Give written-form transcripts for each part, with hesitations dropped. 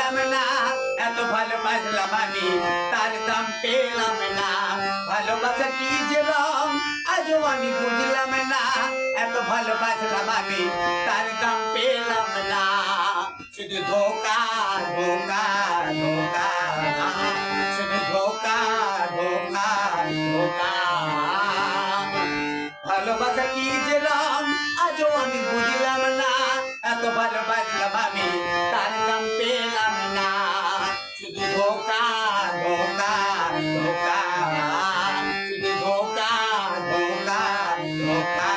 বুঝলাম না, এত ভালোবাসলাম আমি তার দাম পেলাম না। ভালোবাসা কি যে রং আজও আমি বুঝলাম না, এত ভালোবাসলাম আমি তার দাম পেলাম না। শুধু ধোকা ধোকা ধোকা, শুধু ধোকা ধোকা ধোকা। ভালোবাসা কি যে রং আজও আমি বুঝলাম না, এত ভালোবাসলাম আমি তার দাম পেলাম না। শুধু ধোকা ধোকা ধোকা, শুধু ধোকা ধোকা ধোকা।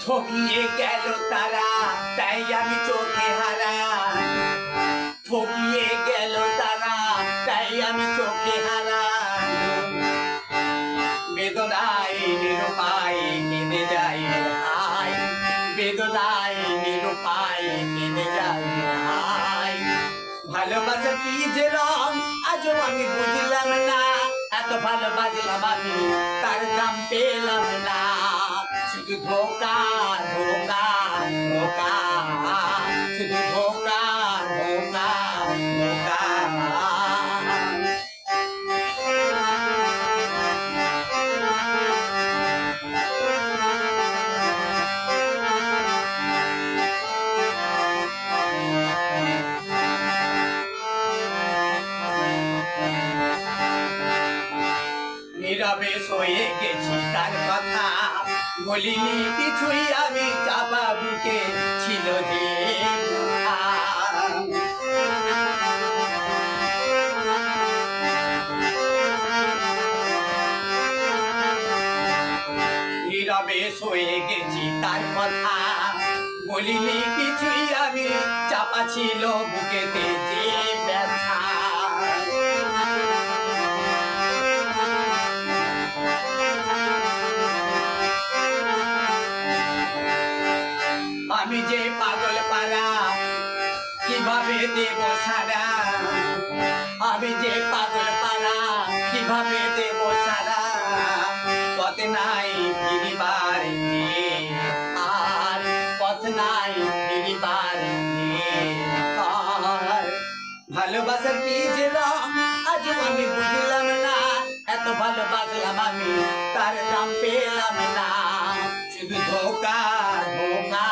ঠকিয়ে গেল তারা, তাই আমি চোখে হারা। ঠকিয়ে গেল তারা, তাই আমি চোখে হারা। বেদনায় নিরুপায় কেঁদে যাই হায়, বেদনায় নিরুপায় কেঁদে যাই হায়। ভালোবাসা কি যে রং আজও আমি বুঝলাম না, এত ভালোবাসলাম আমি তার দাম পেলাম না। শুধু ধোকা ধোকা ধোকা, শুধু ধোকা ধোকা ধোকা। নীরবে সয়ে গেছি তার কথা, বলিনি কিছুই আমি, চাপা বুকে ছিল যে ব্যথা। নীরবে সয়ে গেছি তার কথা, বলিনি কিছুই আমি, চাপা ছিল বুকেতে যে ব্যথা। আমি যে পাগল পারা, কিভাবে দেব সারা। আমি যে পাগল পারা, কিভাবে দেব সারা। পথ নাই ফিরিবার যে, আর পথ নাই ফিরিবার যে আর। ভালোবাসার কি যে রং আজ আমি বুঝলাম না, এত ভালোবাসলাম আমি তার দাম পেলাম না। শুধু ধোকা ধোকা